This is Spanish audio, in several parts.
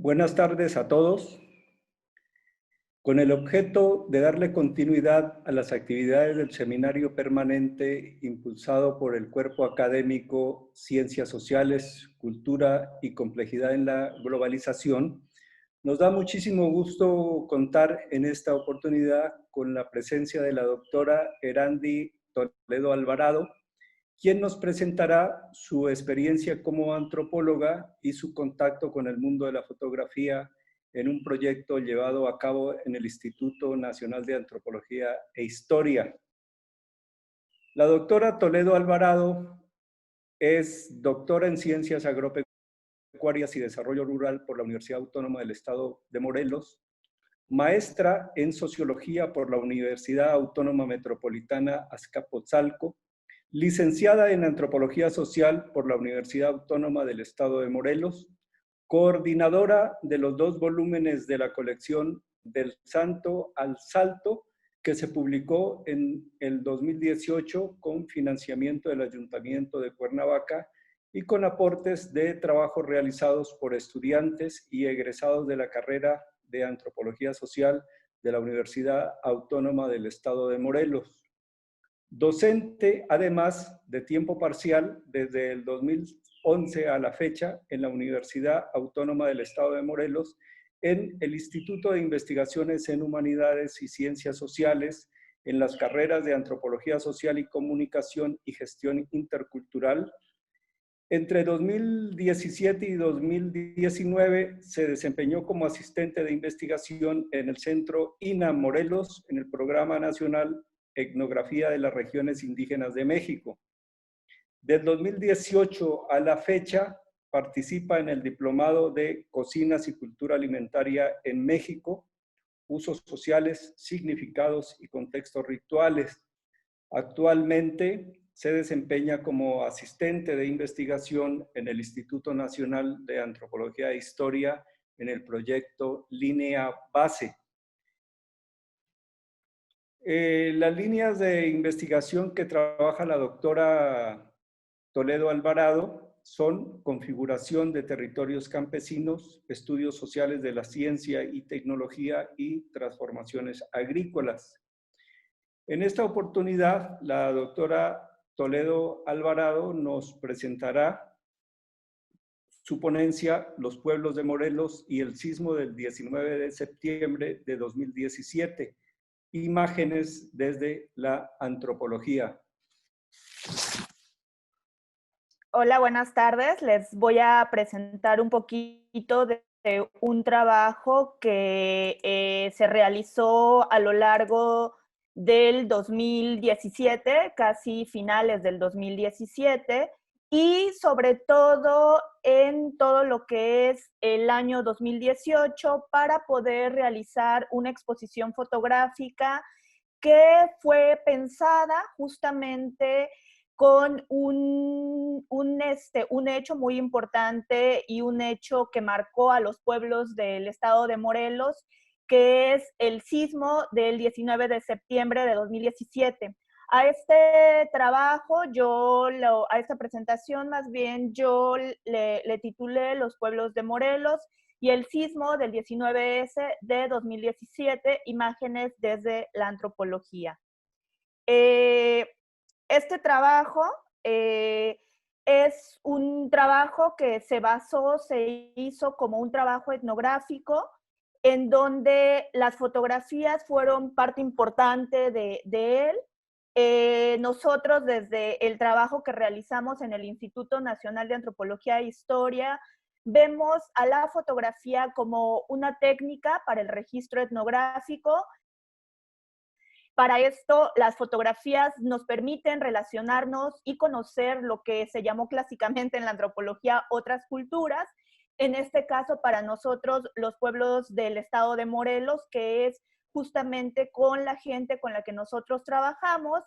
Buenas tardes a todos. Con el objeto de darle continuidad a las actividades del seminario permanente impulsado por el Cuerpo Académico Ciencias Sociales, Cultura y Complejidad en la Globalización, nos da muchísimo gusto contar en esta oportunidad con la presencia de la doctora Erandi Toledo Alvarado, quien nos presentará su experiencia como antropóloga y su contacto con el mundo de la fotografía en un proyecto llevado a cabo en el Instituto Nacional de Antropología e Historia. La doctora Toledo Alvarado es doctora en Ciencias Agropecuarias y Desarrollo Rural por la Universidad Autónoma del Estado de Morelos, maestra en Sociología por la Universidad Autónoma Metropolitana Azcapotzalco, licenciada en Antropología Social por la Universidad Autónoma del Estado de Morelos, coordinadora de los 2 volúmenes de la colección Del Santo al Salto, que se publicó en el 2018 con financiamiento del Ayuntamiento de Cuernavaca y con aportes de trabajos realizados por estudiantes y egresados de la carrera de Antropología Social de la Universidad Autónoma del Estado de Morelos. Docente, además, de tiempo parcial desde el 2011 a la fecha en la Universidad Autónoma del Estado de Morelos, en el Instituto de Investigaciones en Humanidades y Ciencias Sociales, en las carreras de Antropología Social y Comunicación y Gestión Intercultural. Entre 2017 y 2019 se desempeñó como asistente de investigación en el Centro INA Morelos, en el Programa Nacional Etnografía de las Regiones Indígenas de México. Del 2018 a la fecha, participa en el Diplomado de Cocinas y Cultura Alimentaria en México, Usos Sociales, Significados y Contextos Rituales. Actualmente se desempeña como asistente de investigación en el Instituto Nacional de Antropología e Historia en el proyecto Línea Base. Las líneas de investigación que trabaja la doctora Toledo Alvarado son configuración de territorios campesinos, estudios sociales de la ciencia y tecnología y transformaciones agrícolas. En esta oportunidad, la doctora Toledo Alvarado nos presentará su ponencia Los pueblos de Morelos y el sismo del 19 de septiembre de 2017. Imágenes desde la antropología. Hola, buenas tardes. Les voy a presentar un poquito de un trabajo que se realizó a lo largo del 2017, casi finales del 2017, y sobre todo en todo lo que es el año 2018 para poder realizar una exposición fotográfica que fue pensada justamente con un hecho muy importante y un hecho que marcó a los pueblos del estado de Morelos, que es el sismo del 19 de septiembre de 2017. A este trabajo, a esta presentación más bien, yo le titulé Los pueblos de Morelos y el sismo del 19S de 2017, imágenes desde la antropología. Este trabajo es un trabajo que se hizo como un trabajo etnográfico en donde las fotografías fueron parte importante de él. Nosotros desde el trabajo que realizamos en el Instituto Nacional de Antropología e Historia, vemos a la fotografía como una técnica para el registro etnográfico. Para esto, las fotografías nos permiten relacionarnos y conocer lo que se llamó clásicamente en la antropología otras culturas. En este caso, para nosotros, los pueblos del estado de Morelos, que es justamente con la gente con la que nosotros trabajamos.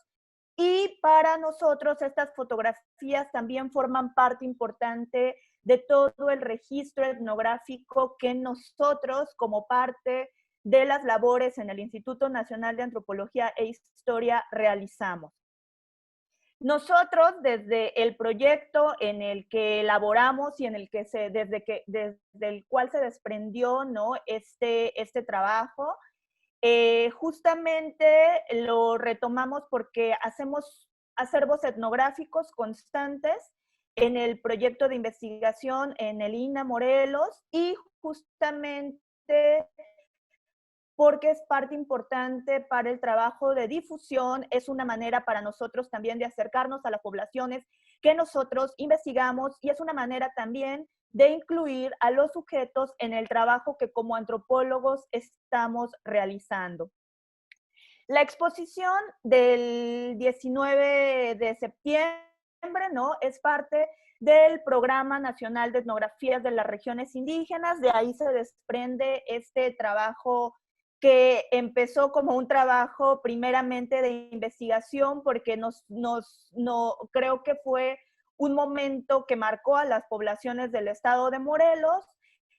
Y para nosotros, estas fotografías también forman parte importante de todo el registro etnográfico que nosotros, como parte de las labores en el Instituto Nacional de Antropología e Historia, realizamos. Nosotros, desde el proyecto en el que elaboramos y en el que desde el cual se desprendió, ¿no?, este trabajo, justamente lo retomamos porque hacemos acervos etnográficos constantes en el proyecto de investigación en el INA Morelos, y justamente porque es parte importante para el trabajo de difusión, es una manera para nosotros también de acercarnos a las poblaciones que nosotros investigamos, y es una manera también de incluir a los sujetos en el trabajo que como antropólogos estamos realizando. La exposición del 19 de septiembre, ¿no?, es parte del Programa Nacional de Etnografías de las Regiones Indígenas. De ahí se desprende este trabajo que empezó como un trabajo primeramente de investigación, porque creo que fue un momento que marcó a las poblaciones del estado de Morelos.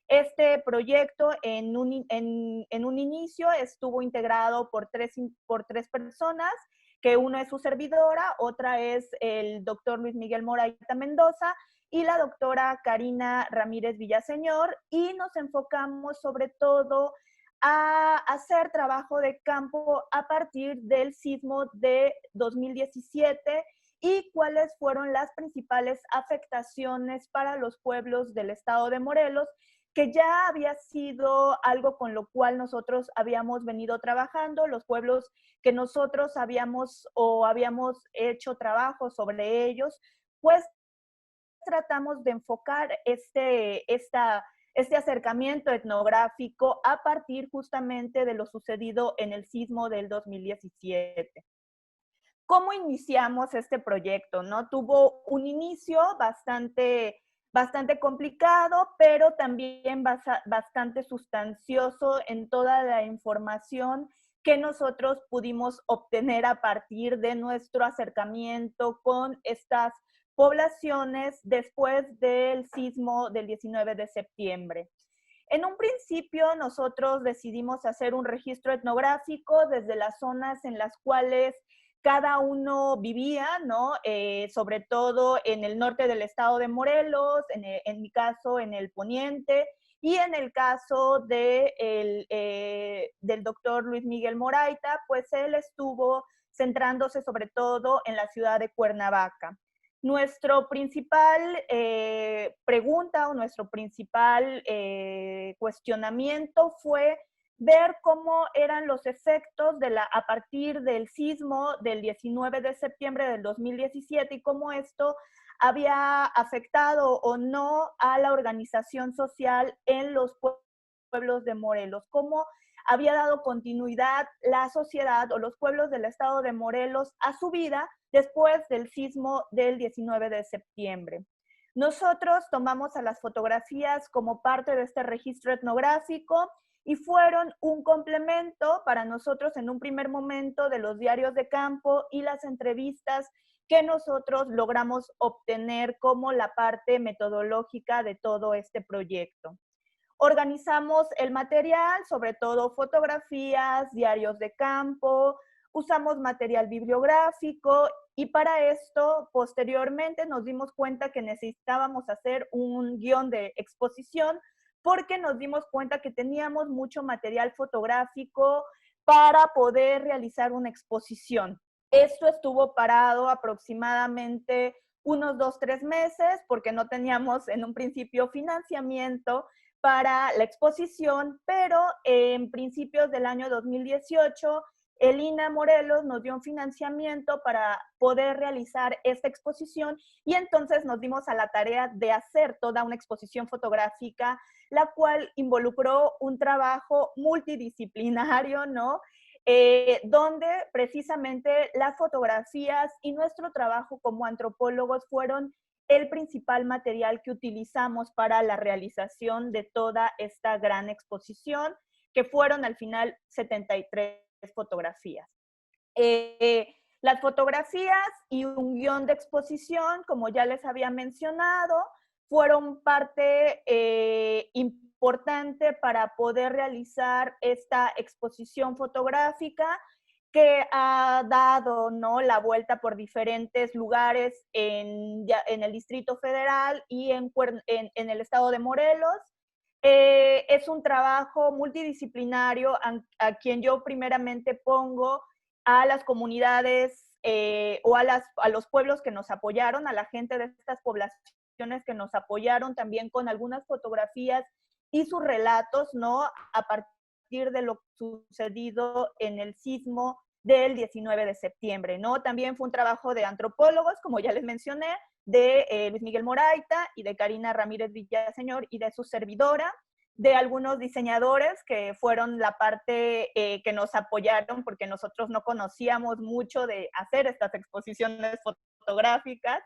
Este proyecto en un inicio estuvo integrado por tres personas, que uno es su servidora, otra es el doctor Luis Miguel Moraita Mendoza y la doctora Karina Ramírez Villaseñor, y nos enfocamos sobre todo a hacer trabajo de campo a partir del sismo de 2017 y cuáles fueron las principales afectaciones para los pueblos del estado de Morelos, que ya había sido algo con lo cual nosotros habíamos venido trabajando, los pueblos que nosotros habíamos hecho trabajo sobre ellos, pues tratamos de enfocar este acercamiento etnográfico a partir justamente de lo sucedido en el sismo del 2017. ¿Cómo iniciamos este proyecto? ¿No? Tuvo un inicio bastante complicado, pero también bastante sustancioso en toda la información que nosotros pudimos obtener a partir de nuestro acercamiento con estas poblaciones después del sismo del 19 de septiembre. En un principio, nosotros decidimos hacer un registro etnográfico desde las zonas en las cuales cada uno vivía, ¿no? Sobre todo en el norte del estado de Morelos, en mi caso en el poniente, y en el caso del doctor Luis Miguel Moraita, pues él estuvo centrándose sobre todo en la ciudad de Cuernavaca. Nuestro principal pregunta o nuestro principal cuestionamiento fue ver cómo eran los efectos a partir del sismo del 19 de septiembre del 2017 y cómo esto había afectado o no a la organización social en los pueblos de Morelos, cómo había dado continuidad la sociedad o los pueblos del estado de Morelos a su vida después del sismo del 19 de septiembre. Nosotros tomamos a las fotografías como parte de este registro etnográfico y fueron un complemento para nosotros en un primer momento de los diarios de campo y las entrevistas que nosotros logramos obtener como la parte metodológica de todo este proyecto. Organizamos el material, sobre todo fotografías, diarios de campo, usamos material bibliográfico, y para esto, posteriormente, nos dimos cuenta que necesitábamos hacer un guión de exposición porque nos dimos cuenta que teníamos mucho material fotográfico para poder realizar una exposición. Esto estuvo parado aproximadamente unos 2-3 meses porque no teníamos en un principio financiamiento para la exposición, pero en principios del año 2018, el INA Morelos nos dio un financiamiento para poder realizar esta exposición, y entonces nos dimos a la tarea de hacer toda una exposición fotográfica, la cual involucró un trabajo multidisciplinario, ¿no? Donde precisamente las fotografías y nuestro trabajo como antropólogos fueron el principal material que utilizamos para la realización de toda esta gran exposición, que fueron al final 73 fotografías. Las fotografías y un guión de exposición, como ya les había mencionado, fueron parte importante para poder realizar esta exposición fotográfica, que ha dado, ¿no?, la vuelta por diferentes lugares en el Distrito Federal y en el estado de Morelos. Es un trabajo multidisciplinario a quien yo primeramente pongo a las comunidades o a los pueblos que nos apoyaron, a la gente de estas poblaciones que nos apoyaron también con algunas fotografías y sus relatos, ¿no?, a partir de lo sucedido en el sismo del 19 de septiembre, ¿no? También fue un trabajo de antropólogos, como ya les mencioné, de Luis Miguel Moraita y de Karina Ramírez Villaseñor y de su servidora, de algunos diseñadores que fueron la parte que nos apoyaron porque nosotros no conocíamos mucho de hacer estas exposiciones fotográficas,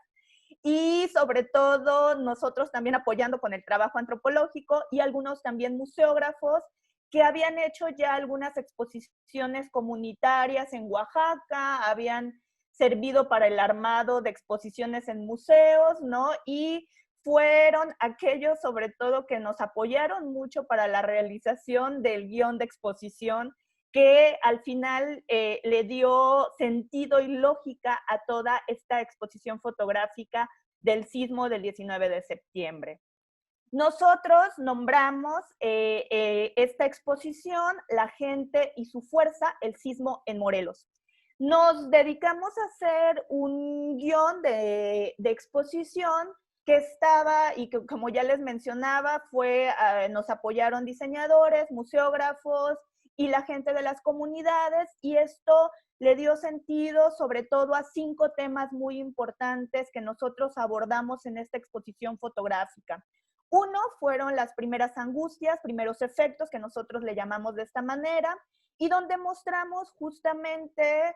y sobre todo nosotros también apoyando con el trabajo antropológico y algunos también museógrafos que habían hecho ya algunas exposiciones comunitarias en Oaxaca, habían servido para el armado de exposiciones en museos, ¿no? Y fueron aquellos sobre todo que nos apoyaron mucho para la realización del guión de exposición que al final le dio sentido y lógica a toda esta exposición fotográfica del sismo del 19 de septiembre. Nosotros nombramos esta exposición La gente y su fuerza, el sismo en Morelos. Nos dedicamos a hacer un guión de exposición que estaba, y que como ya les mencionaba, nos apoyaron diseñadores, museógrafos y la gente de las comunidades, y esto le dio sentido sobre todo a 5 temas muy importantes que nosotros abordamos en esta exposición fotográfica. Uno fueron las primeras angustias, primeros efectos, que nosotros le llamamos de esta manera, y donde mostramos justamente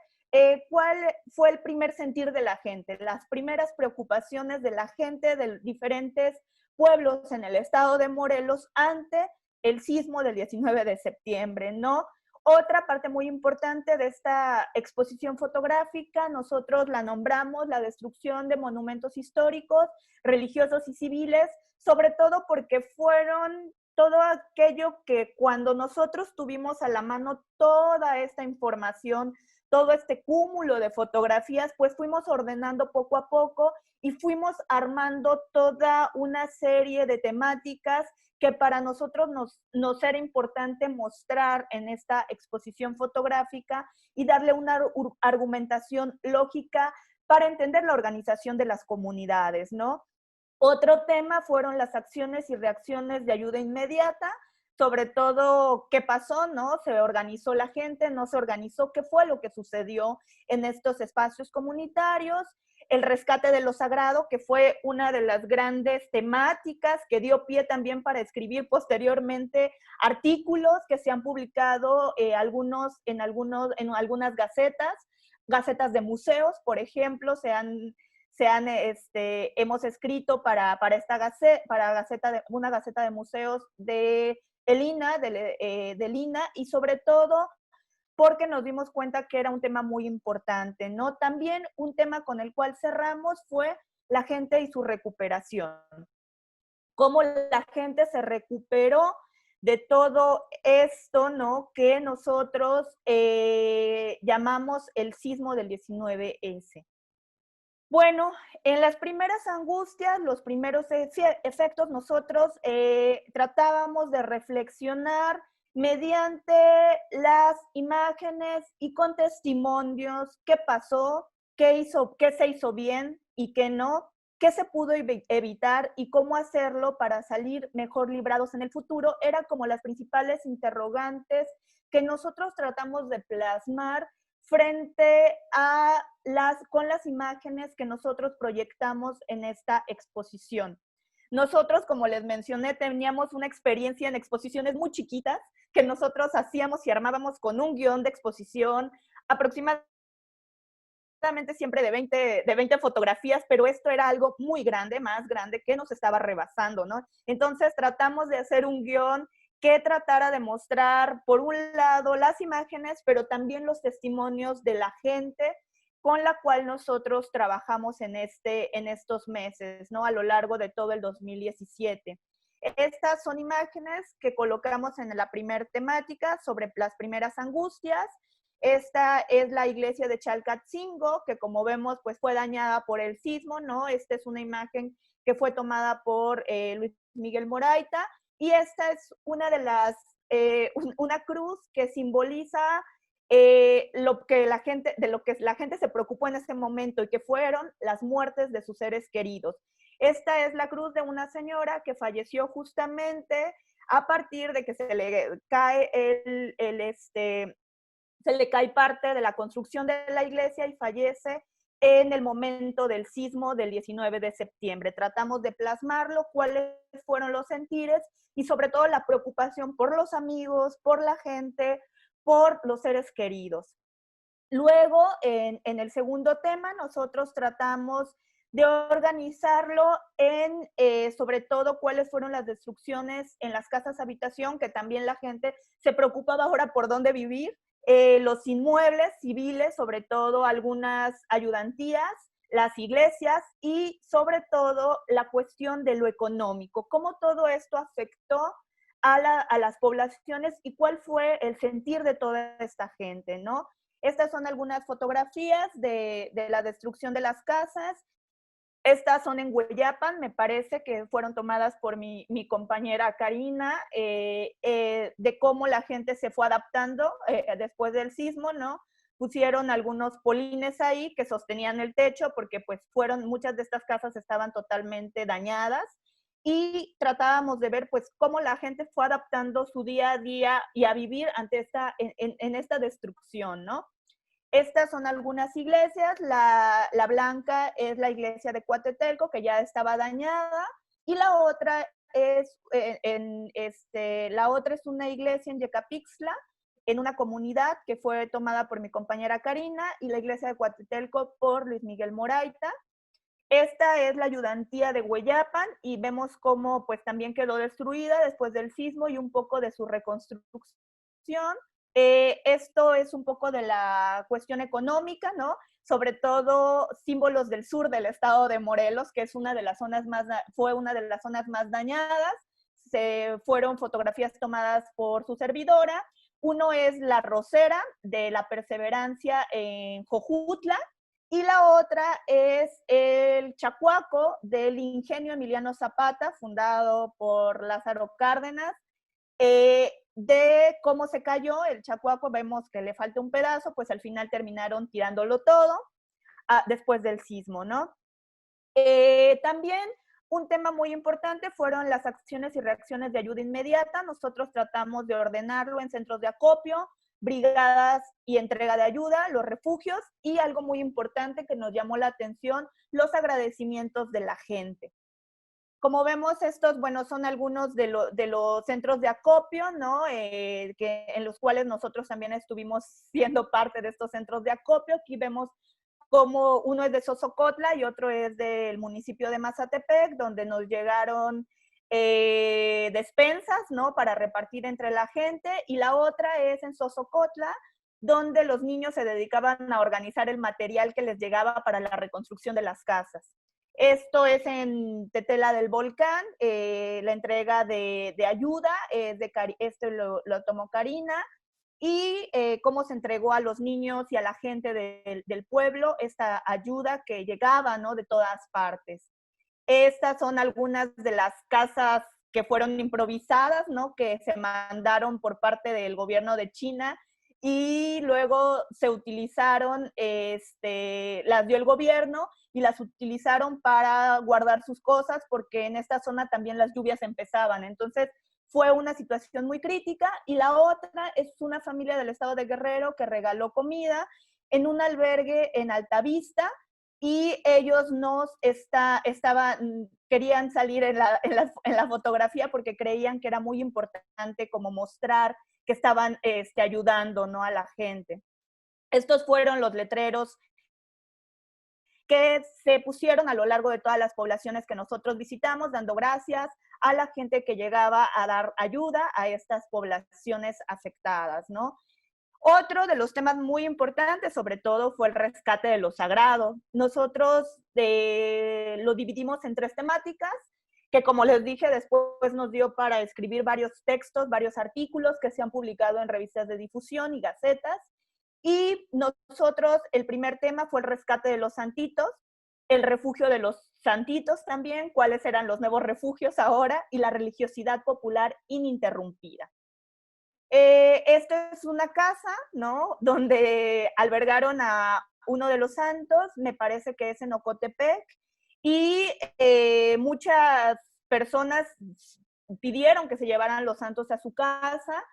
cuál fue el primer sentir de la gente, las primeras preocupaciones de la gente de diferentes pueblos en el estado de Morelos ante el sismo del 19 de septiembre, ¿no? Otra parte muy importante de esta exposición fotográfica, nosotros la nombramos la destrucción de monumentos históricos, religiosos y civiles, sobre todo porque fueron todo aquello que cuando nosotros tuvimos a la mano toda esta información, todo este cúmulo de fotografías, pues fuimos ordenando poco a poco y fuimos armando toda una serie de temáticas que para nosotros nos era importante mostrar en esta exposición fotográfica y darle una argumentación lógica para entender la organización de las comunidades, ¿no? Otro tema fueron las acciones y reacciones de ayuda inmediata, sobre todo qué pasó, ¿no? Se organizó la gente, no se organizó, qué fue lo que sucedió en estos espacios comunitarios, el rescate de lo sagrado, que fue una de las grandes temáticas que dio pie también para escribir posteriormente artículos que se han publicado en algunas gacetas de museos, por ejemplo, hemos escrito para una gaceta de museos del INA, y sobre todo porque nos dimos cuenta que era un tema muy importante, ¿no? También un tema con el cual cerramos fue la gente y su recuperación. Cómo la gente se recuperó de todo esto, ¿no?, que nosotros llamamos el sismo del 19S. Bueno, en las primeras angustias, los primeros efectos, nosotros tratábamos de reflexionar mediante las imágenes y con testimonios qué pasó, qué se hizo bien y qué no, qué se pudo evitar y cómo hacerlo para salir mejor librados en el futuro. Eran como las principales interrogantes que nosotros tratamos de plasmar frente a con las imágenes que nosotros proyectamos en esta exposición. Nosotros, como les mencioné, teníamos una experiencia en exposiciones muy chiquitas que nosotros hacíamos y armábamos con un guión de exposición aproximadamente siempre de 20 fotografías, pero esto era algo muy grande, más grande, que nos estaba rebasando, ¿no? Entonces tratamos de hacer un guión que tratara de mostrar, por un lado, las imágenes, pero también los testimonios de la gente con la cual nosotros trabajamos en estos meses, ¿no?, a lo largo de todo el 2017. Estas son imágenes que colocamos en la primera temática sobre las primeras angustias. Esta es la iglesia de Chalcatzingo, que como vemos, pues fue dañada por el sismo, ¿no? Esta es una imagen que fue tomada por Luis Miguel Moraita, y esta es una de las, una cruz que simboliza lo que la gente, de lo que la gente se preocupó en ese momento, y que fueron las muertes de sus seres queridos. Esta es la cruz de una señora que falleció justamente a partir de que se le cae se le cae parte de la construcción de la iglesia y fallece en el momento del sismo del 19 de septiembre. Tratamos de plasmarlo, cuáles fueron los sentires y sobre todo la preocupación por los amigos, por la gente, por los seres queridos. Luego, en el segundo tema, nosotros tratamos de organizarlo en, sobre todo, cuáles fueron las destrucciones en las casas habitación, que también la gente se preocupaba ahora por dónde vivir, los inmuebles civiles, sobre todo algunas ayudantías, las iglesias y sobre todo la cuestión de lo económico, cómo todo esto afectó a las poblaciones y cuál fue el sentir de toda esta gente, ¿no? Estas son algunas fotografías de la destrucción de las casas. Estas son en Hueyapan, me parece que fueron tomadas por mi compañera Karina, de cómo la gente se fue adaptando después del sismo, ¿no? Pusieron algunos polines ahí que sostenían el techo porque pues muchas de estas casas estaban totalmente dañadas, y tratábamos de ver pues cómo la gente fue adaptando su día a día y a vivir ante en esta destrucción, ¿no? Estas son algunas iglesias. La blanca es la iglesia de Coatetelco, que ya estaba dañada, y la otra es, la otra es una iglesia en Yecapixtla, en una comunidad que fue tomada por mi compañera Karina, y la iglesia de Coatetelco por Luis Miguel Moraita. Esta es la ayudantía de Hueyapan, y vemos cómo pues también quedó destruida después del sismo y un poco de su reconstrucción. Esto es un poco de la cuestión económica, ¿no? Sobre todo símbolos del sur del estado de Morelos, que es una de las zonas fue una de las zonas más dañadas. Se fueron fotografías tomadas por su servidora. Uno es la rosera de la Perseverancia en Jojutla, y la otra es el Chacuaco del Ingenio Emiliano Zapata, fundado por Lázaro Cárdenas. De cómo se cayó el Chacuaco, vemos que le falta un pedazo, pues al final terminaron tirándolo todo después del sismo, ¿no? También un tema muy importante fueron las acciones y reacciones de ayuda inmediata. Nosotros tratamos de ordenarlo en centros de acopio, brigadas y entrega de ayuda, los refugios, y algo muy importante que nos llamó la atención, los agradecimientos de la gente. Como vemos, estos, bueno, son algunos de los centros de acopio, ¿no? En los cuales nosotros también estuvimos siendo parte de estos centros de acopio. Aquí vemos como uno es de Sosocotla y otro es del municipio de Mazatepec, donde nos llegaron despensas, ¿no? Para repartir entre la gente, y la otra es en Sosocotla, donde los niños se dedicaban a organizar el material que les llegaba para la reconstrucción de las casas. Esto es en Tetela del Volcán, la entrega de ayuda, lo tomó Karina, y cómo se entregó a los niños y a la gente del pueblo esta ayuda que llegaba, ¿no? De todas partes. Estas son algunas de las casas que fueron improvisadas, ¿no? Que se mandaron por parte del gobierno de China y luego se utilizaron, las dio el gobierno y las utilizaron para guardar sus cosas porque en esta zona también las lluvias empezaban. Entonces fue una situación muy crítica. Y la otra es una familia del estado de Guerrero que regaló comida en un albergue en Altavista, y ellos querían salir en la fotografía porque creían que era muy importante como mostrar que estaban ayudando, ¿no? A la gente. Estos fueron los letreros que se pusieron a lo largo de todas las poblaciones que nosotros visitamos, dando gracias a la gente que llegaba a dar ayuda a estas poblaciones afectadas, ¿no? Otro de los temas muy importantes, sobre todo, fue el rescate de lo sagrado. Nosotros lo dividimos en 3 temáticas, que como les dije, después nos dio para escribir varios textos, varios artículos que se han publicado en revistas de difusión y gacetas. Y nosotros, el primer tema fue el rescate de los santitos, el refugio de los santitos también, cuáles eran los nuevos refugios ahora, y la religiosidad popular ininterrumpida. Esta es una casa, ¿no? Donde albergaron a uno de los santos, me parece que es en Ocotepec, y muchas personas pidieron que se llevaran los santos a su casa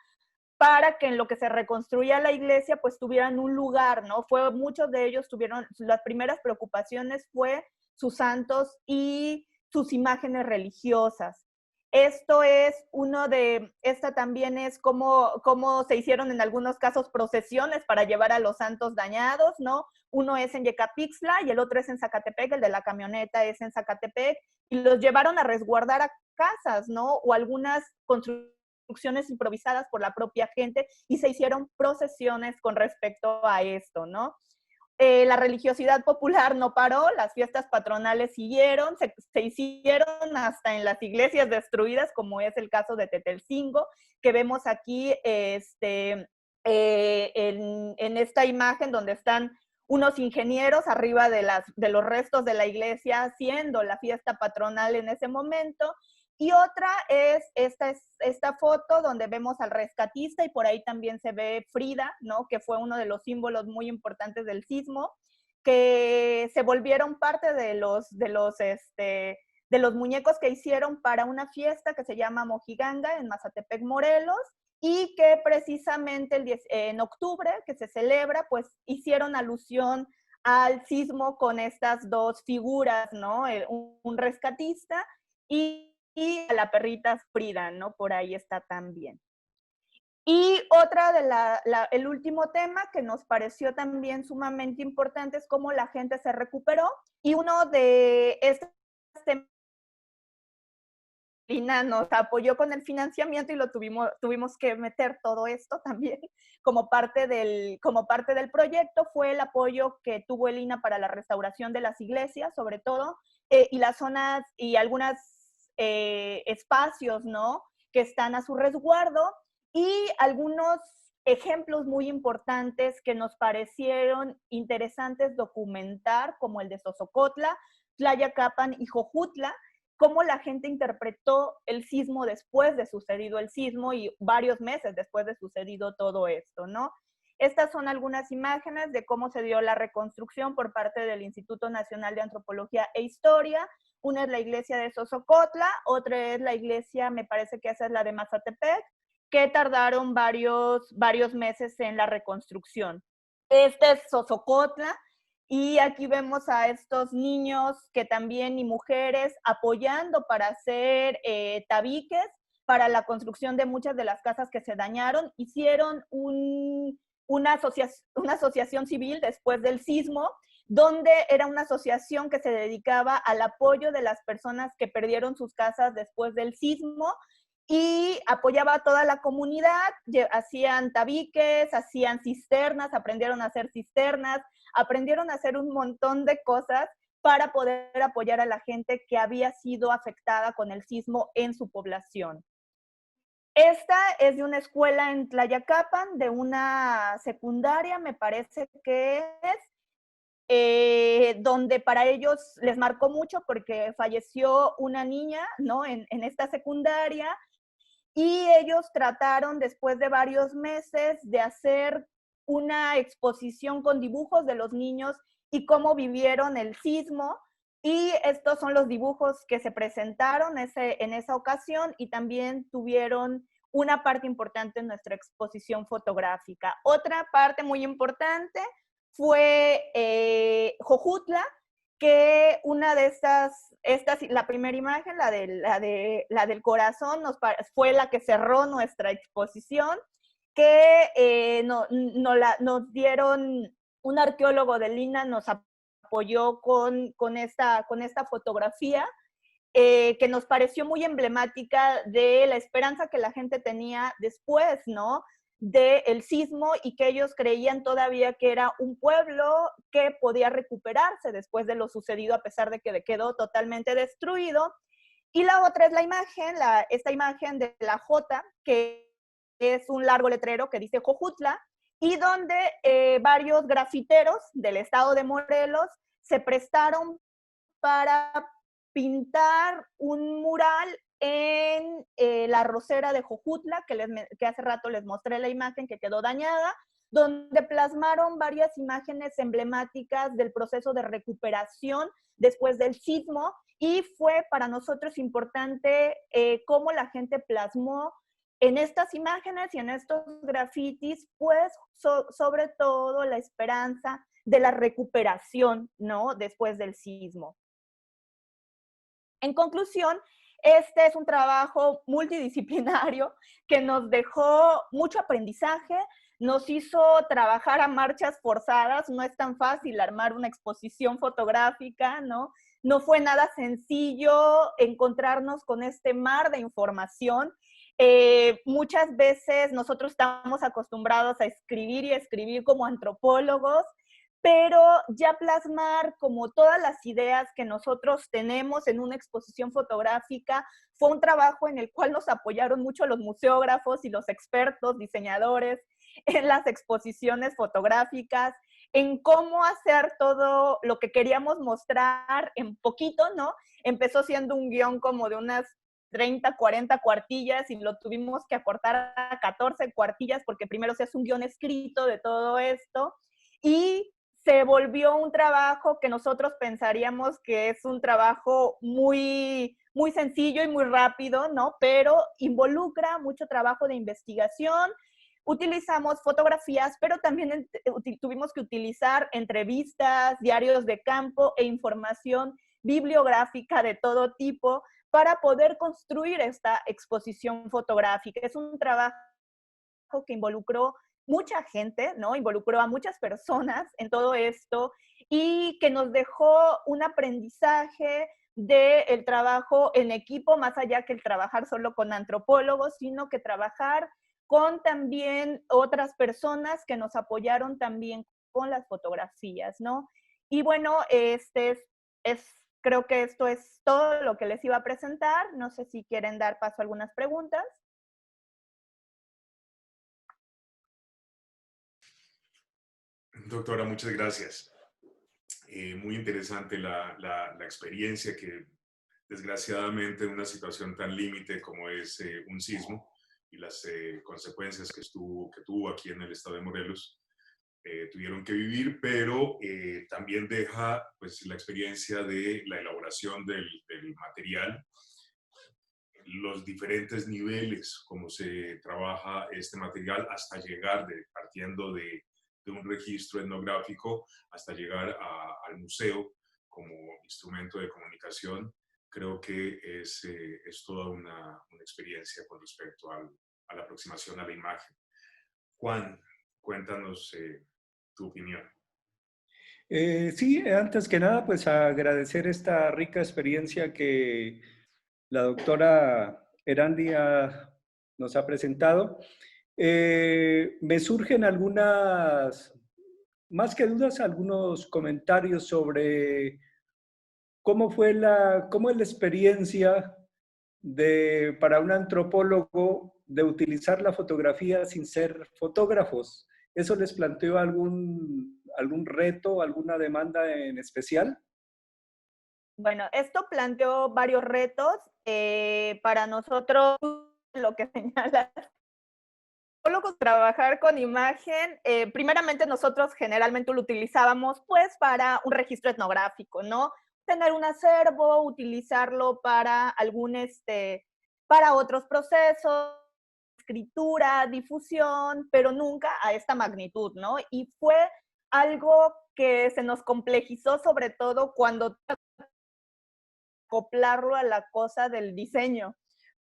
para que en lo que se reconstruía la iglesia, pues tuvieran un lugar, ¿no? Muchos de ellos tuvieron, las primeras preocupaciones fue sus santos y sus imágenes religiosas. Esta también es cómo se hicieron en algunos casos procesiones para llevar a los santos dañados, ¿no? Uno es en Yecapixtla y el otro es en Zacatepec, el de la camioneta es en Zacatepec, y los llevaron a resguardar a casas, ¿no? O algunas construcciones improvisadas por la propia gente, y se hicieron procesiones con respecto a esto, ¿no? La religiosidad popular no paró, las fiestas patronales siguieron, se hicieron hasta en las iglesias destruidas, como es el caso de Tetelcingo, que vemos aquí en esta imagen donde están unos ingenieros arriba de los restos de la iglesia haciendo la fiesta patronal en ese momento. Y otra es esta foto donde vemos al rescatista, y por ahí también se ve Frida, ¿no? Que fue uno de los símbolos muy importantes del sismo, que se volvieron parte de los muñecos que hicieron para una fiesta que se llama Mojiganga en Mazatepec, Morelos, y que precisamente en octubre, que se celebra, pues hicieron alusión al sismo con estas dos figuras, ¿no? Un rescatista y a la perrita Frida, ¿no? Por ahí está también. Y otra el último tema que nos pareció también sumamente importante es cómo la gente se recuperó, y uno de estos temas, Lina nos apoyó con el financiamiento y tuvimos que meter todo esto también como parte del proyecto, fue el apoyo que tuvo el INA para la restauración de las iglesias, sobre todo, y las zonas y algunos espacios, ¿no? Que están a su resguardo, y algunos ejemplos muy importantes que nos parecieron interesantes documentar, como el de Sosocotla, Tlayacapan y Jojutla, cómo la gente interpretó el sismo después de sucedido el sismo y varios meses después de sucedido todo esto, ¿no? Estas son algunas imágenes de cómo se dio la reconstrucción por parte del Instituto Nacional de Antropología e Historia. Una es la iglesia de Sosocotla, otra es la iglesia, me parece que esa es la de Mazatepec, que tardaron varios meses en la reconstrucción. Este es Sosocotla, y aquí vemos a estos niños que también, y mujeres, apoyando para hacer tabiques para la construcción de muchas de las casas que se dañaron. Hicieron una asociación civil después del sismo, donde era una asociación que se dedicaba al apoyo de las personas que perdieron sus casas después del sismo, y apoyaba a toda la comunidad, hacían tabiques, hacían cisternas, aprendieron a hacer cisternas, aprendieron a hacer un montón de cosas para poder apoyar a la gente que había sido afectada con el sismo en su población. Esta es de una escuela en Tlayacapan, de una secundaria, me parece que es, donde para ellos les marcó mucho porque falleció una niña, ¿no? En esta secundaria, y ellos trataron después de varios meses de hacer una exposición con dibujos de los niños y cómo vivieron el sismo, y estos son los dibujos que se presentaron en esa ocasión, y también tuvieron una parte importante en nuestra exposición fotográfica. Otra parte muy importante fue Jojutla, que una de la primera imagen, la del corazón, fue la que cerró nuestra exposición, que nos dieron, un arqueólogo de Lina nos apoyó con esta fotografía, que nos pareció muy emblemática de la esperanza que la gente tenía después, ¿no? Del sismo, y que ellos creían todavía que era un pueblo que podía recuperarse después de lo sucedido, a pesar de que quedó totalmente destruido. Y la otra es esta imagen de la J, que es un largo letrero que dice Jojutla, y donde varios grafiteros del estado de Morelos se prestaron para pintar un mural en la arrocera de Jojutla, que hace rato les mostré la imagen que quedó dañada, donde plasmaron varias imágenes emblemáticas del proceso de recuperación después del sismo, y fue para nosotros importante cómo la gente plasmó en estas imágenes y en estos grafitis, pues sobre todo la esperanza de la recuperación, ¿no? Después del sismo. En conclusión, este es un trabajo multidisciplinario que nos dejó mucho aprendizaje, nos hizo trabajar a marchas forzadas. No es tan fácil armar una exposición fotográfica, ¿no? No fue nada sencillo encontrarnos con este mar de información. Muchas veces nosotros estamos acostumbrados a escribir y escribir como antropólogos, pero ya plasmar como todas las ideas que nosotros tenemos en una exposición fotográfica fue un trabajo en el cual nos apoyaron mucho los museógrafos y los expertos, diseñadores en las exposiciones fotográficas, en cómo hacer todo lo que queríamos mostrar en poquito, ¿no? Empezó siendo un guión como de unas 30, 40 cuartillas y lo tuvimos que acortar a 14 cuartillas porque primero se hace un guión escrito de todo esto y se volvió un trabajo que nosotros pensaríamos que es un trabajo muy, muy sencillo y muy rápido, ¿no? Pero involucra mucho trabajo de investigación. Utilizamos fotografías, pero también tuvimos que utilizar entrevistas, diarios de campo e información bibliográfica de todo tipo para poder construir esta exposición fotográfica. Es un trabajo que involucró mucha gente, ¿no? Involucró a muchas personas en todo esto y que nos dejó un aprendizaje del trabajo en equipo, más allá que el trabajar solo con antropólogos, sino que trabajar con también otras personas que nos apoyaron también con las fotografías, ¿no? Y bueno, creo que esto es todo lo que les iba a presentar. No sé si quieren dar paso a algunas preguntas. Doctora, muchas gracias. Muy interesante la experiencia que, desgraciadamente, en una situación tan límite como es un sismo y las consecuencias que tuvo aquí en el estado de Morelos, tuvieron que vivir, pero también deja pues, la experiencia de la elaboración del material, los diferentes niveles, cómo se trabaja este material hasta llegar, partiendo de un registro etnográfico hasta llegar al museo como instrumento de comunicación. Creo que es toda una experiencia con respecto a la aproximación a la imagen. Juan, cuéntanos tu opinión. Sí, antes que nada, pues agradecer esta rica experiencia que la doctora Erandia nos ha presentado. Me surgen algunas, más que dudas, algunos comentarios sobre cómo es la experiencia para un antropólogo de utilizar la fotografía sin ser fotógrafos. ¿Eso les planteó algún reto, alguna demanda en especial? Bueno, esto planteó varios retos. Para nosotros, lo que señala, trabajar con imagen, primeramente nosotros generalmente lo utilizábamos pues para un registro etnográfico, ¿no? Tener un acervo, utilizarlo para para otros procesos, escritura, difusión, pero nunca a esta magnitud, ¿no? Y fue algo que se nos complejizó sobre todo cuando acoplarlo a la cosa del diseño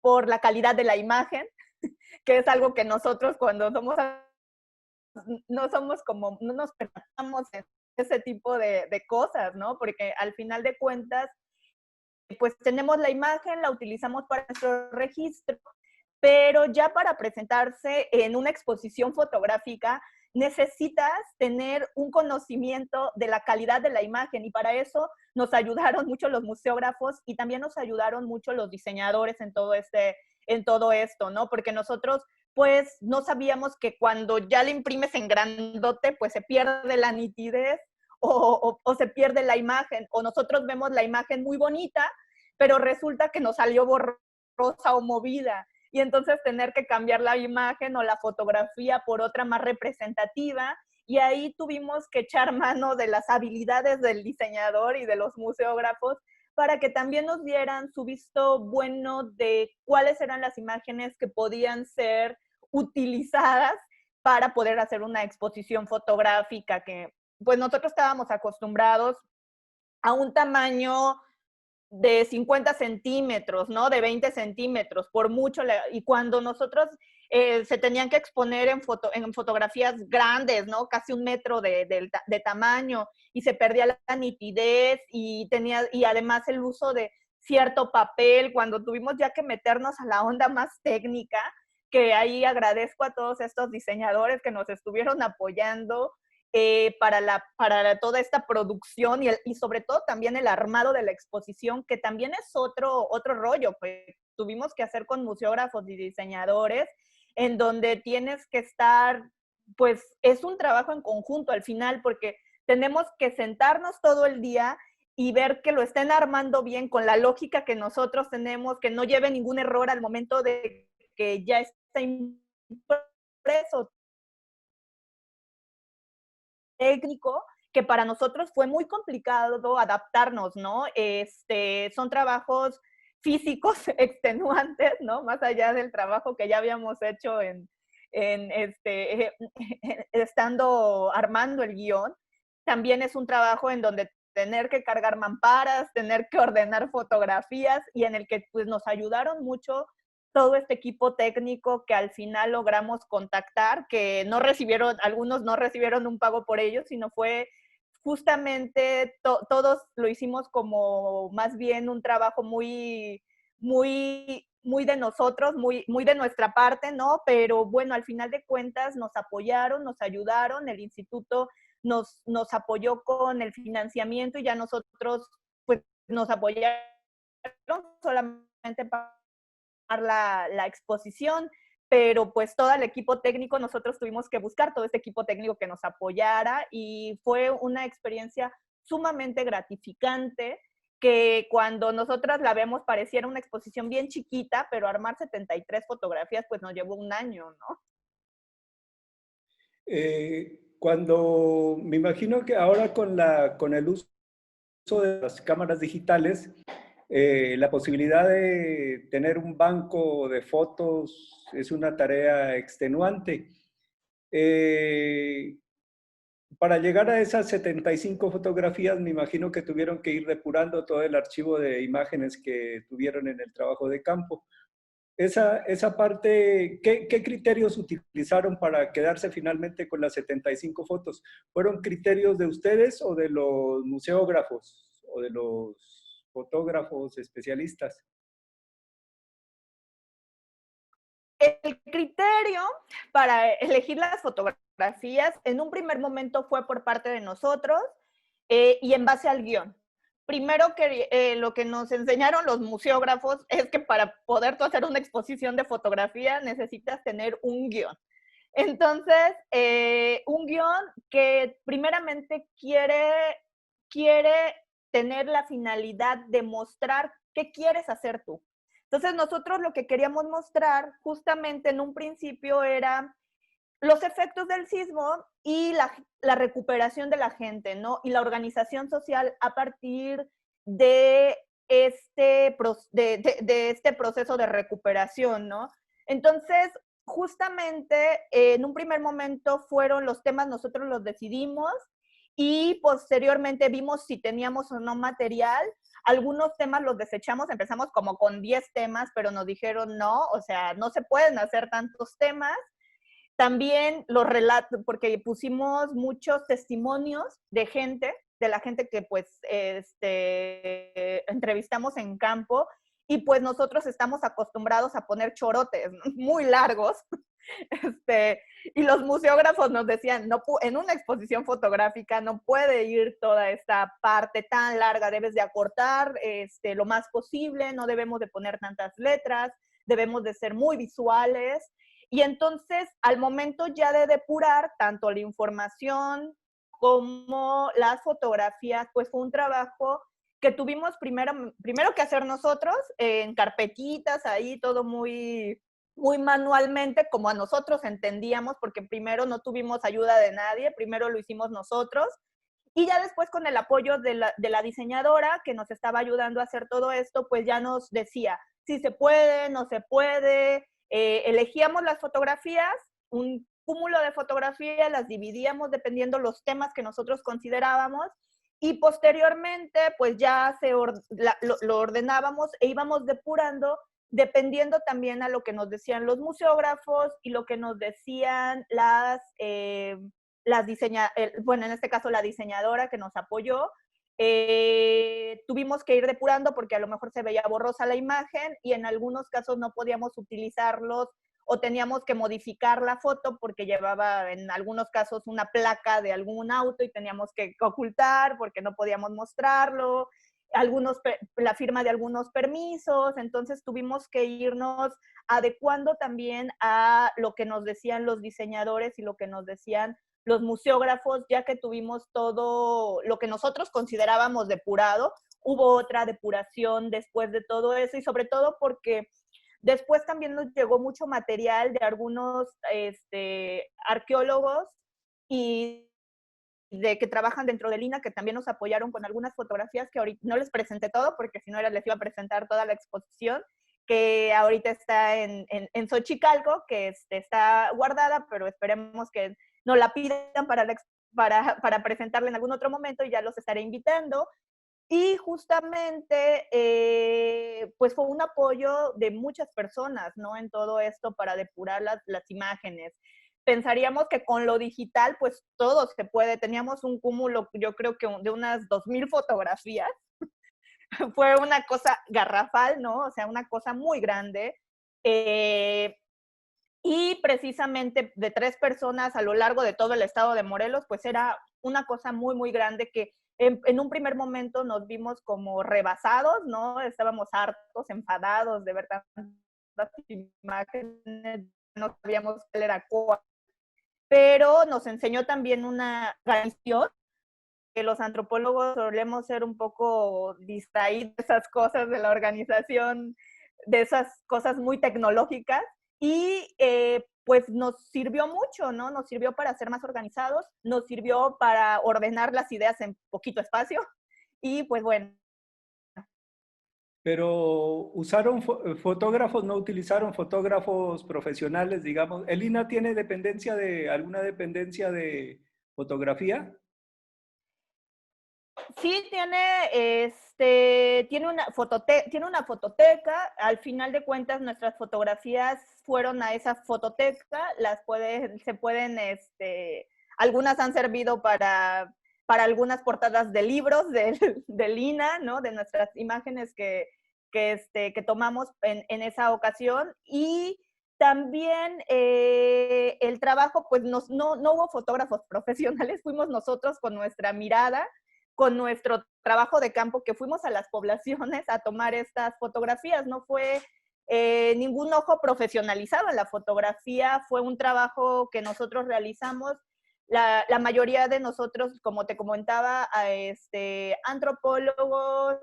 por la calidad de la imagen, que es algo que nosotros cuando no nos percatamos en ese tipo de cosas, ¿no? Porque al final de cuentas, pues tenemos la imagen, la utilizamos para nuestro registro, pero ya para presentarse en una exposición fotográfica necesitas tener un conocimiento de la calidad de la imagen y para eso nos ayudaron mucho los museógrafos y también nos ayudaron mucho los diseñadores en todo esto, ¿no? Porque nosotros pues no sabíamos que cuando ya le imprimes en grandote, pues se pierde la nitidez o se pierde la imagen, o nosotros vemos la imagen muy bonita, pero resulta que nos salió borrosa o movida, y entonces tener que cambiar la imagen o la fotografía por otra más representativa, y ahí tuvimos que echar mano de las habilidades del diseñador y de los museógrafos para que también nos dieran su visto bueno de cuáles eran las imágenes que podían ser utilizadas para poder hacer una exposición fotográfica que pues nosotros estábamos acostumbrados a un tamaño de 50 centímetros, ¿no? De 20 centímetros, por mucho. Y cuando nosotros se tenían que exponer en fotografías grandes, ¿no? Casi 1 metro de tamaño, y se perdía la nitidez y además el uso de cierto papel, cuando tuvimos ya que meternos a la onda más técnica, que ahí agradezco a todos estos diseñadores que nos estuvieron apoyando para toda esta producción y sobre todo también el armado de la exposición, que también es otro rollo, pues tuvimos que hacer con museógrafos y diseñadores, en donde tienes que estar, pues es un trabajo en conjunto al final, porque tenemos que sentarnos todo el día y ver que lo estén armando bien con la lógica que nosotros tenemos, que no lleve ningún error al momento de que ya está impreso, técnico, que para nosotros fue muy complicado adaptarnos, ¿no? Son trabajos físicos extenuantes, ¿no? Más allá del trabajo que ya habíamos hecho estando armando el guión, también es un trabajo en donde tener que cargar mamparas, tener que ordenar fotografías, y en el que pues nos ayudaron mucho todo este equipo técnico que al final logramos contactar, que no recibieron, algunos no recibieron un pago por ello, sino fue justamente todos lo hicimos como más bien un trabajo muy de nosotros, muy de nuestra parte, ¿no? Pero bueno, al final de cuentas nos apoyaron, nos ayudaron, el instituto nos apoyó con el financiamiento, y ya nosotros pues nos apoyaron solamente para la exposición, pero pues todo el equipo técnico, nosotros tuvimos que buscar todo este equipo técnico que nos apoyara, y fue una experiencia sumamente gratificante, que cuando nosotras la vemos pareciera una exposición bien chiquita, pero armar 73 fotografías pues nos llevó un año, ¿no? Cuando me imagino que ahora con el uso de las cámaras digitales, la posibilidad de tener un banco de fotos es una tarea extenuante. Para llegar a esas 75 fotografías, me imagino que tuvieron que ir depurando todo el archivo de imágenes que tuvieron en el trabajo de campo. Esa parte, ¿qué criterios utilizaron para quedarse finalmente con las 75 fotos? ¿Fueron criterios de ustedes o de los museógrafos o de los fotógrafos especialistas? El criterio para elegir las fotografías en un primer momento fue por parte de nosotros y en base al guión. Primero, que lo que nos enseñaron los museógrafos es que para poder tú hacer una exposición de fotografía necesitas tener un guión. Entonces, un guión que primeramente quiere tener la finalidad de mostrar qué quieres hacer tú. Entonces, nosotros lo que queríamos mostrar justamente en un principio era los efectos del sismo y la recuperación de la gente, ¿no? Y la organización social a partir de este proceso de recuperación, ¿no? Entonces, justamente en un primer momento fueron los temas, nosotros los decidimos, y posteriormente vimos si teníamos o no material. Algunos temas los desechamos, empezamos como con 10 temas, pero nos dijeron no, o sea, no se pueden hacer tantos temas. También los relatos, porque pusimos muchos testimonios de la gente que pues entrevistamos en campo, y pues nosotros estamos acostumbrados a poner chorotes muy largos, y los museógrafos nos decían, no, en una exposición fotográfica no puede ir toda esta parte tan larga, debes de acortar lo más posible, no debemos de poner tantas letras, debemos de ser muy visuales. Y entonces, al momento ya de depurar tanto la información como las fotografías, pues fue un trabajo que tuvimos primero que hacer nosotros, en carpetitas, ahí todo muy, muy manualmente, como a nosotros entendíamos, porque primero no tuvimos ayuda de nadie, primero lo hicimos nosotros, y ya después con el apoyo de la diseñadora que nos estaba ayudando a hacer todo esto, pues ya nos decía si se puede, no se puede, elegíamos las fotografías, un cúmulo de fotografías, las dividíamos dependiendo los temas que nosotros considerábamos, y posteriormente pues ya lo ordenábamos e íbamos depurando dependiendo también a lo que nos decían los museógrafos y lo que nos decían bueno, en este caso la diseñadora que nos apoyó. Tuvimos que ir depurando porque a lo mejor se veía borrosa la imagen y en algunos casos no podíamos utilizarlos o teníamos que modificar la foto porque llevaba en algunos casos una placa de algún auto y teníamos que ocultar porque no podíamos mostrarlo, la firma de algunos permisos, entonces tuvimos que irnos adecuando también a lo que nos decían los diseñadores y lo que nos decían los museógrafos, ya que tuvimos todo lo que nosotros considerábamos depurado. Hubo otra depuración después de todo eso y sobre todo porque después también nos llegó mucho material de algunos arqueólogos y de que trabajan dentro del INAH, que también nos apoyaron con algunas fotografías que ahorita no les presenté todo, porque si no les iba a presentar toda la exposición, que ahorita está en Xochicalco, que está guardada, pero esperemos que nos la pidan para presentarla en algún otro momento y ya los estaré invitando. Y justamente, pues fue un apoyo de muchas personas, ¿no? En todo esto para depurar las imágenes. Pensaríamos que con lo digital, pues todo se puede. Teníamos un cúmulo, yo creo que de unas 2,000 fotografías. Fue una cosa garrafal, ¿no? O sea, una cosa muy grande. Y precisamente de 3 personas a lo largo de todo el estado de Morelos, pues era una cosa muy, muy grande que en un primer momento nos vimos como rebasados, ¿no? Estábamos hartos, enfadados de ver tantas imágenes, no sabíamos cuál era cuál. Pero nos enseñó también una tradición, que los antropólogos solemos ser un poco distraídos de esas cosas de la organización, de esas cosas muy tecnológicas, y pues nos sirvió mucho, ¿no? Nos sirvió para ser más organizados, nos sirvió para ordenar las ideas en poquito espacio, y pues bueno. Pero usaron fotógrafos, no utilizaron fotógrafos profesionales, digamos. ¿El INAH tiene alguna dependencia de fotografía? Sí, tiene una fototeca. Al final de cuentas, nuestras fotografías fueron a esa fototeca. Algunas han servido para algunas portadas de libros del INAH, ¿no? De nuestras imágenes que tomamos en esa ocasión. Y también el trabajo, pues no hubo fotógrafos profesionales, fuimos nosotros con nuestra mirada, con nuestro trabajo de campo, que fuimos a las poblaciones a tomar estas fotografías. No fue ningún ojo profesionalizado en la fotografía, fue un trabajo que nosotros realizamos. La mayoría de nosotros, como te comentaba, antropólogos,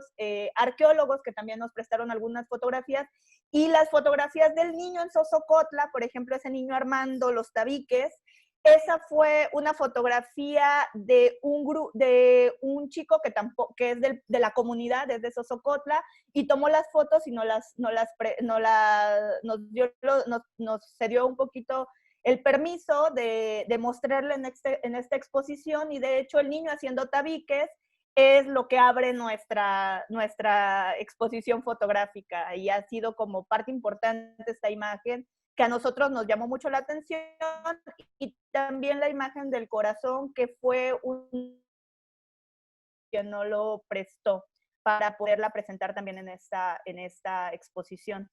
arqueólogos que también nos prestaron algunas fotografías, y las fotografías del niño en Sosocotla, por ejemplo, ese niño armando los tabiques. Esa fue una fotografía de un chico que es de la comunidad, es de Sosocotla, y tomó las fotos y nos cedió un poquito el permiso de mostrarle en esta exposición, y de hecho el niño haciendo tabiques es lo que abre nuestra exposición fotográfica, y ha sido como parte importante esta imagen que a nosotros nos llamó mucho la atención, y también la imagen del corazón, que fue que no lo prestó para poderla presentar también en esta exposición.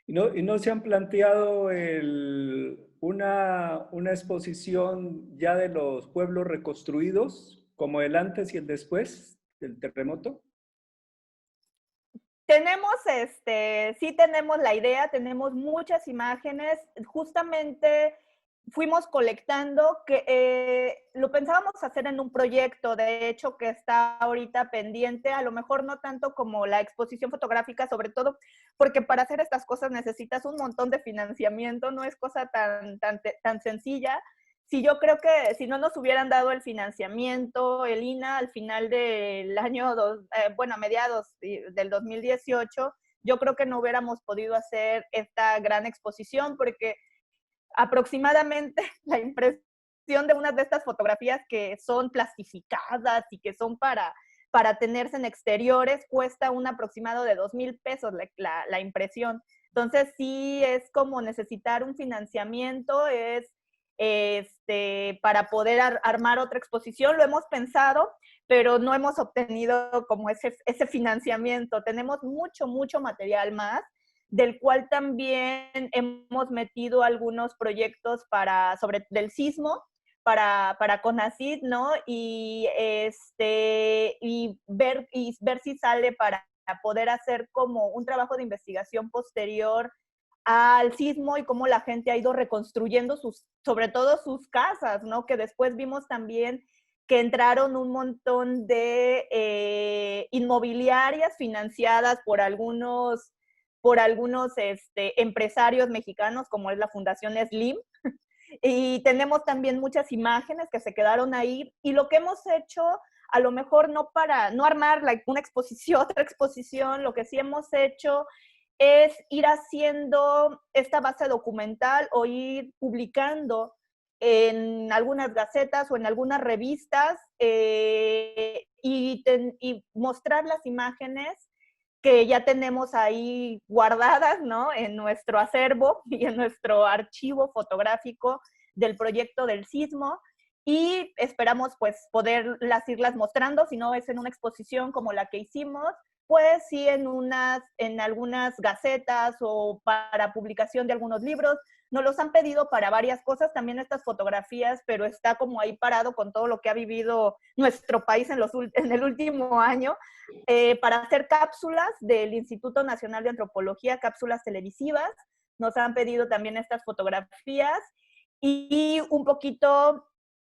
¿Y no se han planteado una exposición ya de los pueblos reconstruidos, como el antes y el después del terremoto? Tenemos, sí tenemos la idea, tenemos muchas imágenes, justamente fuimos colectando, que lo pensábamos hacer en un proyecto, de hecho, que está ahorita pendiente, a lo mejor no tanto como la exposición fotográfica, sobre todo porque para hacer estas cosas necesitas un montón de financiamiento, no es cosa tan sencilla. Si yo creo que si no nos hubieran dado el financiamiento, el INA, al final del año, bueno, a mediados del 2018, yo creo que no hubiéramos podido hacer esta gran exposición, porque aproximadamente la impresión de una de estas fotografías que son plastificadas y que son para tenerse en exteriores cuesta un aproximado de 2,000 pesos la impresión. Entonces sí es como necesitar un financiamiento, es para poder armar otra exposición. Lo hemos pensado, pero no hemos obtenido como ese financiamiento. Tenemos mucho material más, del cual también hemos metido algunos proyectos del sismo, para CONACYT, ¿no? Y ver si sale para poder hacer como un trabajo de investigación posterior al sismo y cómo la gente ha ido reconstruyendo sobre todo sus casas, ¿no? Que después vimos también que entraron un montón de inmobiliarias financiadas por algunos empresarios mexicanos, como es la Fundación Slim, y tenemos también muchas imágenes que se quedaron ahí, y lo que hemos hecho, a lo mejor no para no armar una exposición, otra exposición, lo que sí hemos hecho es ir haciendo esta base documental o ir publicando en algunas gacetas o en algunas revistas y mostrar las imágenes que ya tenemos ahí guardadas, ¿no? En nuestro acervo y en nuestro archivo fotográfico del proyecto del sismo, y esperamos pues poderlas irlas mostrando, si no es en una exposición como la que hicimos, pues sí en algunas gacetas o para publicación de algunos libros. Nos los han pedido para varias cosas, también estas fotografías, pero está como ahí parado con todo lo que ha vivido nuestro país en el último año, para hacer cápsulas del Instituto Nacional de Antropología, cápsulas televisivas. Nos han pedido también estas fotografías y un poquito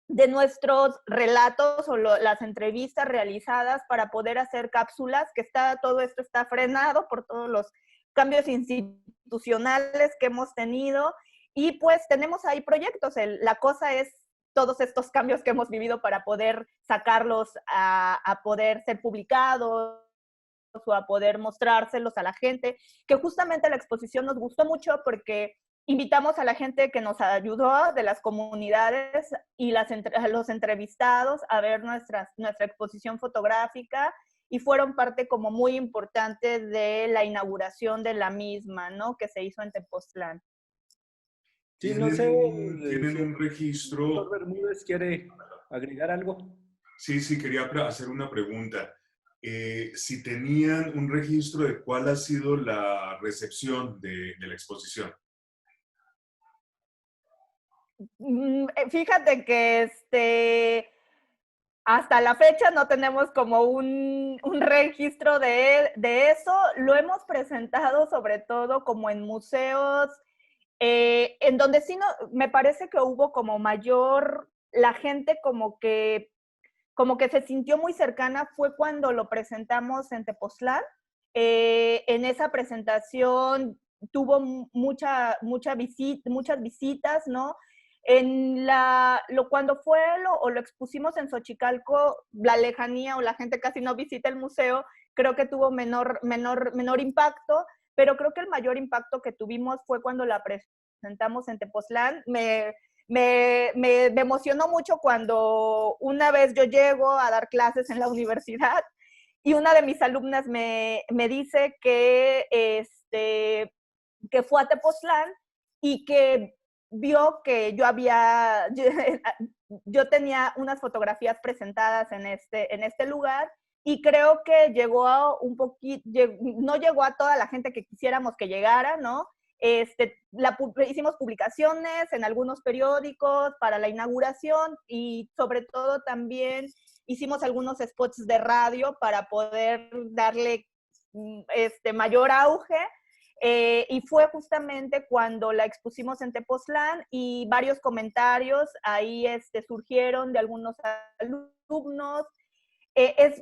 de nuestros relatos o las entrevistas realizadas para poder hacer cápsulas, que todo esto está frenado por todos los cambios institucionales que hemos tenido, y pues tenemos ahí proyectos. La cosa es todos estos cambios que hemos vivido para poder sacarlos a poder ser publicados o a poder mostrárselos a la gente, que justamente la exposición nos gustó mucho porque invitamos a la gente que nos ayudó de las comunidades y a los entrevistados a ver nuestra exposición fotográfica, y fueron parte como muy importante de la inauguración de la misma, ¿no? Que se hizo en Tepoztlán. Sí, no sé ¿Tienen si el un registro? doctor Bermúdez quiere agregar algo. Sí, quería hacer una pregunta. Si tenían un registro de cuál ha sido la recepción de la exposición. Fíjate que hasta la fecha no tenemos como un registro de eso. Lo hemos presentado sobre todo como en museos, en donde sí me parece que hubo como mayor, la gente como que se sintió muy cercana, fue cuando lo presentamos en Tepoztlán. En esa presentación tuvo muchas visitas, ¿no? Cuando lo expusimos en Xochicalco, la lejanía o la gente casi no visita el museo, creo que tuvo menor impacto, pero creo que el mayor impacto que tuvimos fue cuando la presentamos en Tepoztlán. Me emocionó mucho cuando una vez yo llego a dar clases en la universidad y una de mis alumnas me dice que fue a Tepoztlán y que vio que yo tenía unas fotografías presentadas en este lugar, y creo que llegó a no llegó a toda la gente que quisiéramos que llegara, ¿no? Hicimos publicaciones en algunos periódicos para la inauguración, y sobre todo también hicimos algunos spots de radio para poder darle mayor auge. Y fue justamente cuando la expusimos en Tepoztlán y varios comentarios ahí surgieron de algunos alumnos.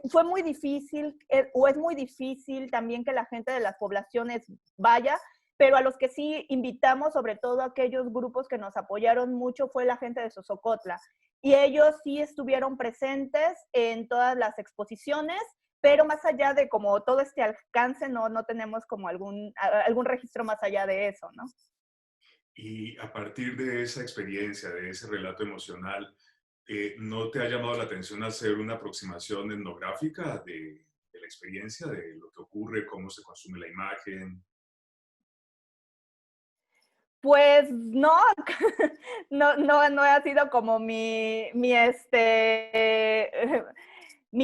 Fue muy difícil, o es muy difícil también que la gente de las poblaciones vaya, pero a los que sí invitamos, sobre todo a aquellos grupos que nos apoyaron mucho, fue la gente de Xosocotla. Y ellos sí estuvieron presentes en todas las exposiciones, pero más allá de como todo este alcance, no tenemos como algún registro más allá de eso, ¿no? Y a partir de esa experiencia, de ese relato emocional, ¿no te ha llamado la atención hacer una aproximación etnográfica de la experiencia, de lo que ocurre, cómo se consume la imagen? Pues no, no ha sido como mi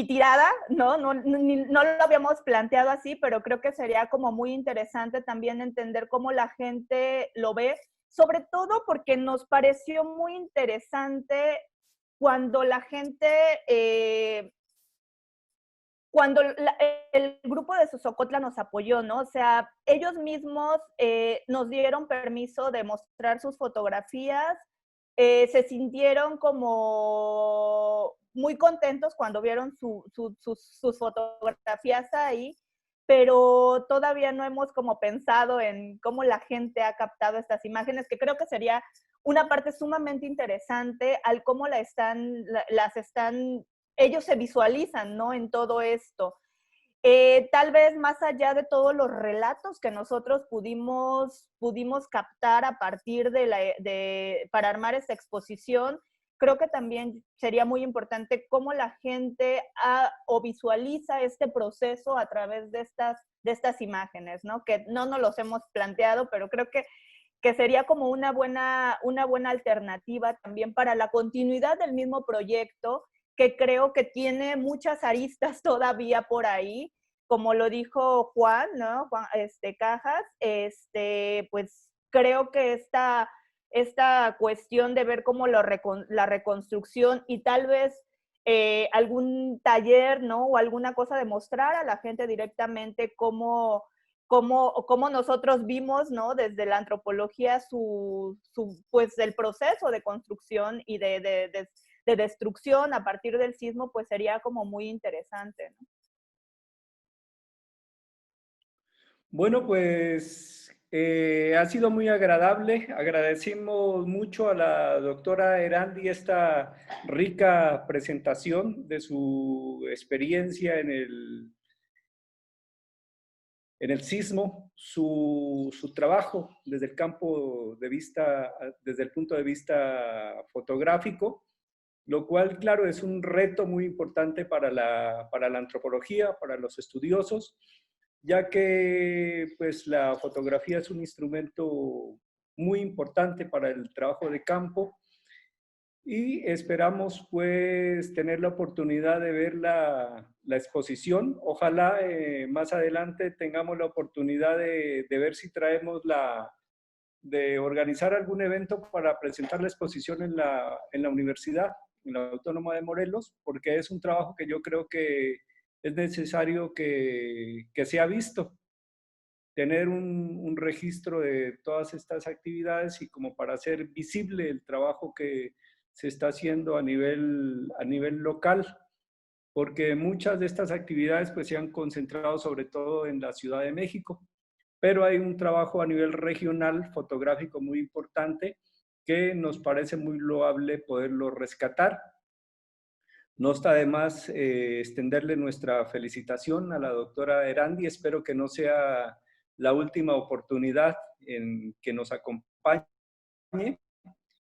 tirada, no lo habíamos planteado así, pero creo que sería como muy interesante también entender cómo la gente lo ve, sobre todo porque nos pareció muy interesante cuando la gente, cuando el grupo de Xosocotla nos apoyó, ¿no? O sea, ellos mismos nos dieron permiso de mostrar sus fotografías, se sintieron como muy contentos cuando vieron sus fotografías ahí, pero todavía no hemos como pensado en cómo la gente ha captado estas imágenes, que creo que sería una parte sumamente interesante al cómo las están ellos se visualizan, ¿no? En todo esto. Tal vez más allá de todos los relatos que nosotros pudimos captar a partir para armar esta exposición, creo que también sería muy importante cómo la gente o visualiza este proceso a través de estas imágenes, ¿no? Que no nos los hemos planteado, pero creo que sería como una buena alternativa también para la continuidad del mismo proyecto, que creo que tiene muchas aristas todavía por ahí, como lo dijo Juan, ¿no? Juan Cajas, pues creo que esta cuestión de ver cómo la reconstrucción y tal vez algún taller, ¿no? O alguna cosa de mostrar a la gente directamente cómo nosotros vimos, ¿no? Desde la antropología pues el proceso de construcción y de destrucción a partir del sismo, pues sería como muy interesante, ¿no? Bueno, pues ha sido muy agradable. Agradecemos mucho a la doctora Erandi esta rica presentación de su experiencia en el sismo, su trabajo desde el campo de vista, desde el punto de vista fotográfico, lo cual, claro, es un reto muy importante para la antropología, para los estudiosos, ya que pues, la fotografía es un instrumento muy importante para el trabajo de campo y esperamos pues tener la oportunidad de ver la exposición. Ojalá más adelante tengamos la oportunidad de ver si traemos de organizar algún evento para presentar la exposición en la universidad, en la Autónoma de Morelos, porque es un trabajo que yo creo que es necesario que sea visto, tener un registro de todas estas actividades y como para hacer visible el trabajo que se está haciendo a nivel local, porque muchas de estas actividades pues se han concentrado sobre todo en la Ciudad de México, pero hay un trabajo a nivel regional fotográfico muy importante que nos parece muy loable poderlo rescatar. No está de más extenderle nuestra felicitación a la doctora Erandi. Espero que no sea la última oportunidad en que nos acompañe.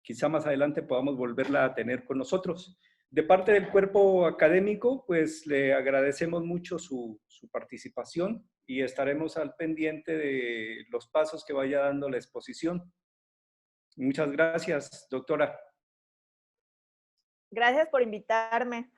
Quizá más adelante podamos volverla a tener con nosotros. De parte del cuerpo académico, pues le agradecemos mucho su participación y estaremos al pendiente de los pasos que vaya dando la exposición. Muchas gracias, doctora. Gracias por invitarme.